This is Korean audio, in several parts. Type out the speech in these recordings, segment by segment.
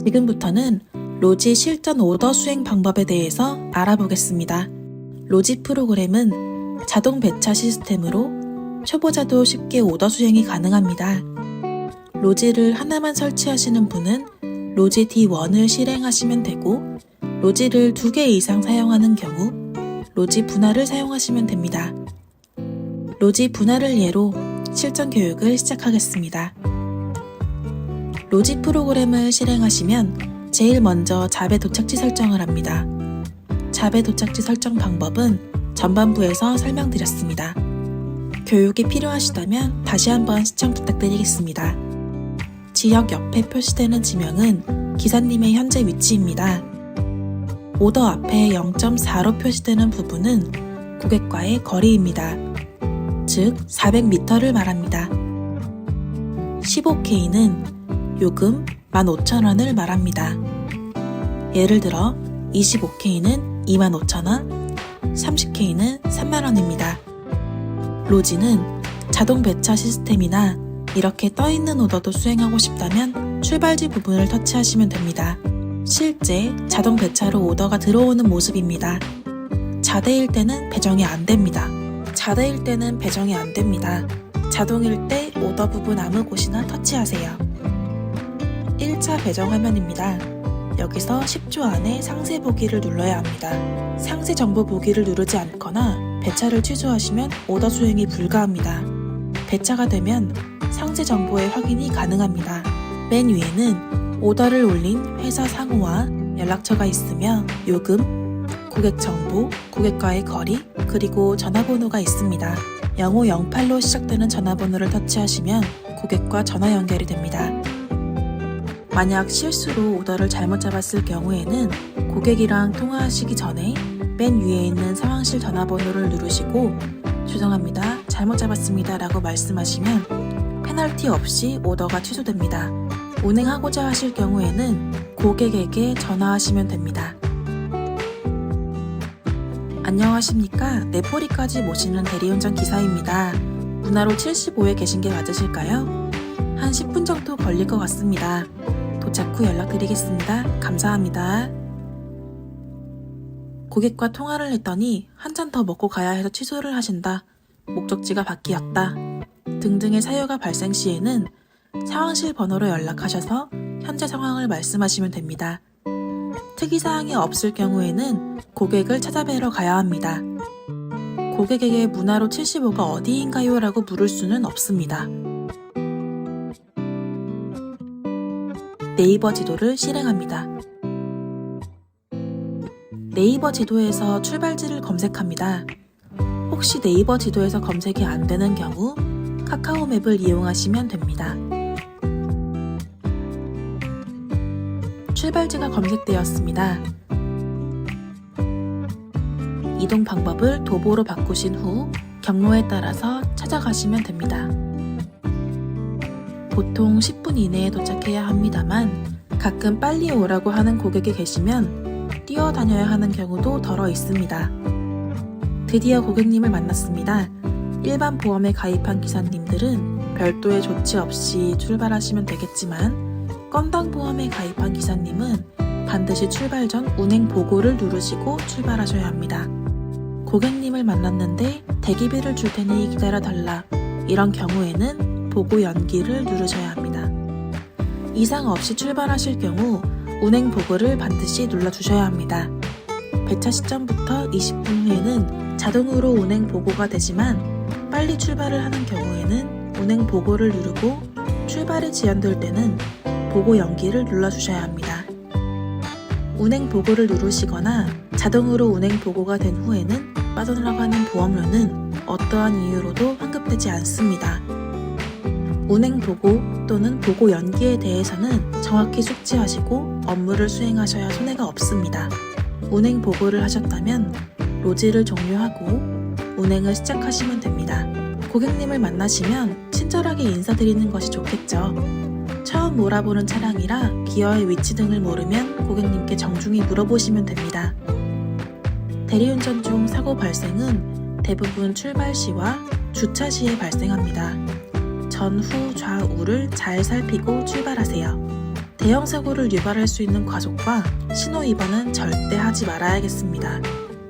지금부터는 로지 실전 오더 수행 방법에 대해서 알아보겠습니다. 로지 프로그램은 자동 배차 시스템으로 초보자도 쉽게 오더 수행이 가능합니다. 로지를 하나만 설치하시는 분은 로지 D1을 실행하시면 되고, 로지를 2개 이상 사용하는 경우 로지 분할을 사용하시면 됩니다. 로지 분할을 예로 실전 교육을 시작하겠습니다. 로지 프로그램을 실행하시면 제일 먼저 자배 도착지 설정을 합니다. 자배 도착지 설정 방법은 전반부에서 설명드렸습니다. 교육이 필요하시다면 다시 한번 시청 부탁드리겠습니다. 지역 옆에 표시되는 지명은 기사님의 현재 위치입니다. 오더 앞에 0.4로 표시되는 부분은 고객과의 거리입니다. 즉 400m를 말합니다. 15K는 요금 15,000원을 말합니다. 예를 들어 25K는 25,000원, 30K는 30,000원입니다. 로지는 자동 배차 시스템이나 이렇게 떠있는 오더도 수행하고 싶다면 출발지 부분을 터치하시면 됩니다. 실제 자동 배차로 오더가 들어오는 모습입니다. 자대일 때는 배정이 안됩니다. 자대일 때는 배정이 안됩니다. 자동일 때 오더 부분 아무 곳이나 터치하세요. 1차 배정 화면입니다. 여기서 10초 안에 상세 보기를 눌러야 합니다. 상세 정보 보기를 누르지 않거나 배차를 취소하시면 오더 수행이 불가합니다. 배차가 되면 상세 정보의 확인이 가능합니다. 맨 위에는 오더를 올린 회사 상호와 연락처가 있으며 요금, 고객 정보, 고객과의 거리, 그리고 전화번호가 있습니다. 0508로 시작되는 전화번호를 터치하시면 고객과 전화 연결이 됩니다. 만약 실수로 오더를 잘못 잡았을 경우에는 고객이랑 통화하시기 전에 맨 위에 있는 상황실 전화번호를 누르시고 죄송합니다, 잘못 잡았습니다 라고 말씀하시면 페널티 없이 오더가 취소됩니다. 운행하고자 하실 경우에는 고객에게 전화하시면 됩니다. 안녕하십니까, 네포리까지 모시는 대리운전 기사입니다. 문화로 75에 계신 게 맞으실까요? 한 10분 정도 걸릴 것 같습니다. 도착 후 연락드리겠습니다. 감사합니다. 고객과 통화를 했더니 한 잔 더 먹고 가야 해서 취소를 하신다. 목적지가 바뀌었다. 등등의 사유가 발생 시에는 상황실 번호로 연락하셔서 현재 상황을 말씀하시면 됩니다. 특이사항이 없을 경우에는 고객을 찾아뵈러 가야 합니다. 고객에게 문화로 75가 어디인가요? 라고 물을 수는 없습니다. 네이버 지도를 실행합니다. 네이버 지도에서 출발지를 검색합니다. 혹시 네이버 지도에서 검색이 안 되는 경우 카카오맵을 이용하시면 됩니다. 출발지가 검색되었습니다. 이동 방법을 도보로 바꾸신 후 경로에 따라서 찾아가시면 됩니다. 보통 10분 이내에 도착해야 합니다만 가끔 빨리 오라고 하는 고객이 계시면 뛰어다녀야 하는 경우도 덜어 있습니다. 드디어 고객님을 만났습니다. 일반 보험에 가입한 기사님들은 별도의 조치 없이 출발하시면 되겠지만 건당 보험에 가입한 기사님은 반드시 출발 전 운행 보고를 누르시고 출발하셔야 합니다. 고객님을 만났는데 대기비를 줄 테니 기다려달라, 이런 경우에는 보고 연기를 누르셔야 합니다. 이상 없이 출발하실 경우 운행 보고를 반드시 눌러주셔야 합니다. 배차 시점부터 20분 후에는 자동으로 운행 보고가 되지만 빨리 출발을 하는 경우에는 운행 보고를 누르고 출발이 지연될 때는 보고 연기를 눌러주셔야 합니다. 운행 보고를 누르시거나 자동으로 운행 보고가 된 후에는 빠져나가는 보험료는 어떠한 이유로도 환급되지 않습니다. 운행 보고 또는 보고 연기에 대해서는 정확히 숙지하시고 업무를 수행하셔야 손해가 없습니다. 운행 보고를 하셨다면 로지를 종료하고 운행을 시작하시면 됩니다. 고객님을 만나시면 친절하게 인사드리는 것이 좋겠죠. 처음 몰아보는 차량이라 기어의 위치 등을 모르면 고객님께 정중히 물어보시면 됩니다. 대리운전 중 사고 발생은 대부분 출발 시와 주차 시에 발생합니다. 전후 좌우를 잘 살피고 출발하세요. 대형 사고를 유발할 수 있는 과속과 신호 위반은 절대 하지 말아야겠습니다.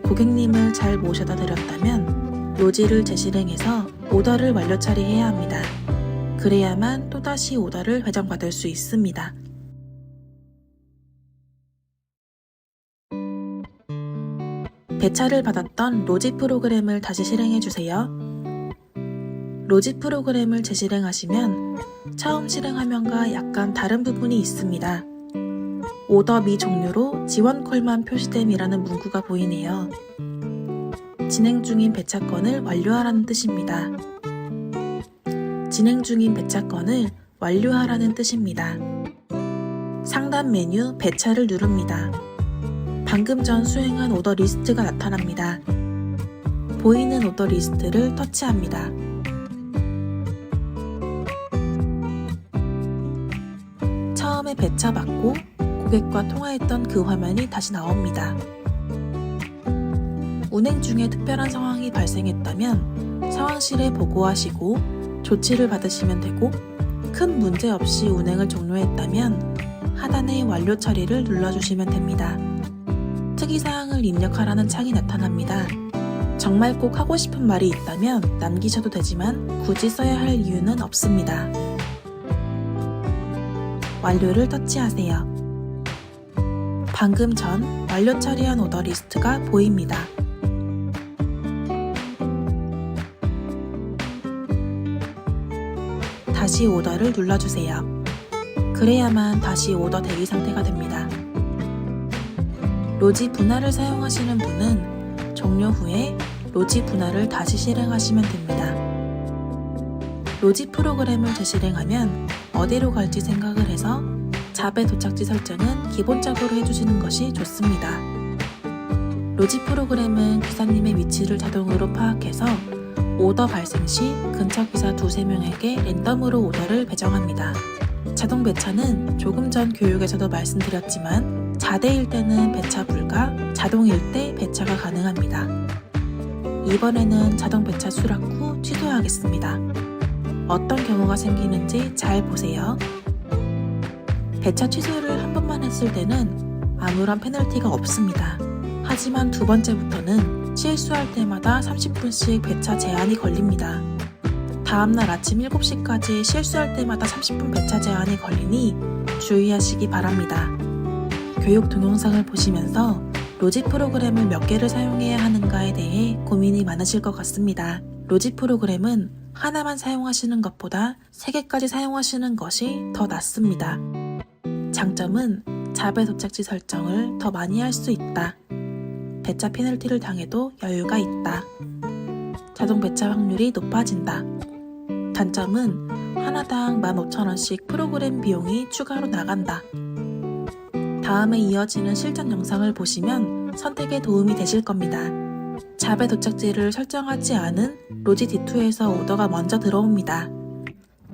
고객님을 잘 모셔다 드렸다면 로지를 재실행해서 오더를 완료 처리해야 합니다. 그래야만 또다시 오더를 회전받을 수 있습니다. 배차를 받았던 로지 프로그램을 다시 실행해주세요. 로지 프로그램을 재실행하시면 처음 실행 화면과 약간 다른 부분이 있습니다. 오더 미종료로 지원 콜만 표시됨이라는 문구가 보이네요. 진행 중인 배차 건을 완료하라는 뜻입니다. 진행 중인 배차 건을 완료하라는 뜻입니다. 상단 메뉴 배차를 누릅니다. 방금 전 수행한 오더 리스트가 나타납니다. 보이는 오더 리스트를 터치합니다. 처음에 배차 받고 고객과 통화했던 그 화면이 다시 나옵니다. 운행 중에 특별한 상황이 발생했다면 상황실에 보고하시고 조치를 받으시면 되고, 큰 문제 없이 운행을 종료했다면 하단의 완료 처리를 눌러주시면 됩니다. 특이사항을 입력하라는 창이 나타납니다. 정말 꼭 하고 싶은 말이 있다면 남기셔도 되지만 굳이 써야 할 이유는 없습니다. 완료를 터치하세요. 방금 전 완료 처리한 오더 리스트가 보입니다. 다시 오더를 눌러주세요. 그래야만 다시 오더 대기 상태가 됩니다. 로지 분할을 사용하시는 분은 종료 후에 로지 분할을 다시 실행하시면 됩니다. 로지 프로그램을 재실행하면 어디로 갈지 생각을 해서 잡의 도착지 설정은 기본적으로 해주시는 것이 좋습니다. 로지 프로그램은 기사님의 위치를 자동으로 파악해서 오더 발생 시 근처 기사 2~3명에게 랜덤으로 오더를 배정합니다. 자동 배차는 조금 전 교육에서도 말씀드렸지만 자대일 때는 배차 불가, 자동일 때 배차가 가능합니다. 이번에는 자동 배차 수락 후 취소하겠습니다. 어떤 경우가 생기는지 잘 보세요. 배차 취소를 한 번만 했을 때는 아무런 페널티가 없습니다. 하지만 두 번째부터는 실수할 때마다 30분씩 배차 제한이 걸립니다. 다음날 아침 7시까지 실수할 때마다 30분 배차 제한이 걸리니 주의하시기 바랍니다. 교육 동영상을 보시면서 로지 프로그램을 몇 개를 사용해야 하는가에 대해 고민이 많으실 것 같습니다. 로지 프로그램은 하나만 사용하시는 것보다 3개까지 사용하시는 것이 더 낫습니다. 장점은 잡의 도착지 설정을 더 많이 할 수 있다. 배차 페널티를 당해도 여유가 있다. 자동 배차 확률이 높아진다. 단점은 하나당 15,000원씩 프로그램 비용이 추가로 나간다. 다음에 이어지는 실전 영상을 보시면 선택에 도움이 되실 겁니다. 잡의 도착지를 설정하지 않은 로지 D2에서 오더가 먼저 들어옵니다.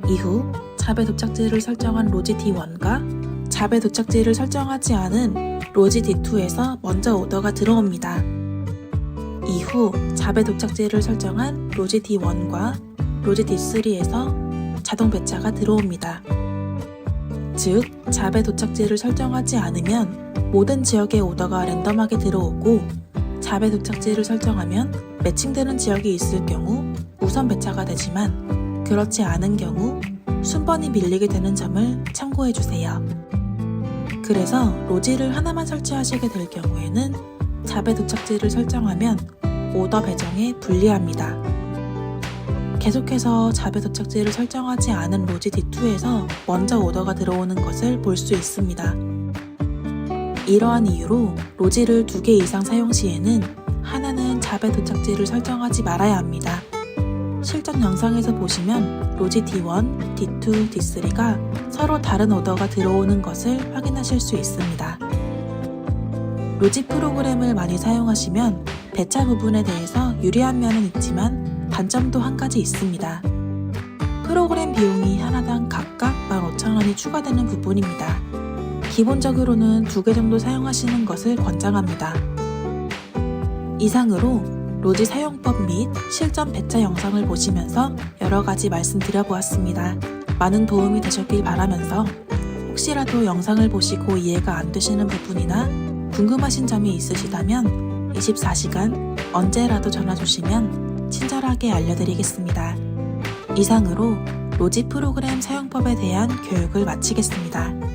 이후 잡의 도착지를 설정한 로지 D1과 잡의 도착지를 설정하지 않은 로지 D2에서 먼저 오더가 들어옵니다. 이후 잡의 도착지를 설정한 로지 D1과 로지 D3에서 자동 배차가 들어옵니다. 즉, 잡의 도착지를 설정하지 않으면 모든 지역의 오더가 랜덤하게 들어오고, 잡의 도착지를 설정하면 매칭되는 지역이 있을 경우 우선 배차가 되지만, 그렇지 않은 경우 순번이 밀리게 되는 점을 참고해주세요. 그래서 로지를 하나만 설치하시게 될 경우에는 잡의 도착지를 설정하면 오더 배정에 불리합니다. 계속해서 잡의 도착지를 설정하지 않은 로지 D2에서 먼저 오더가 들어오는 것을 볼 수 있습니다. 이러한 이유로 로지를 2개 이상 사용 시에는 하나는 잡의 도착지를 설정하지 말아야 합니다. 실전 영상에서 보시면 로지 D1, D2, D3가 서로 다른 오더가 들어오는 것을 확인하실 수 있습니다. 로지 프로그램을 많이 사용하시면 배차 부분에 대해서 유리한 면은 있지만 단점도 한 가지 있습니다. 프로그램 비용이 하나당 각각 15,000원이 추가되는 부분입니다. 기본적으로는 2개 정도 사용하시는 것을 권장합니다. 이상으로 로지 사용법 및 실전 배차 영상을 보시면서 여러 가지 말씀드려보았습니다. 많은 도움이 되셨길 바라면서 혹시라도 영상을 보시고 이해가 안 되시는 부분이나 궁금하신 점이 있으시다면 24시간 언제라도 전화 주시면 친절하게 알려드리겠습니다. 이상으로 로지 프로그램 사용법에 대한 교육을 마치겠습니다.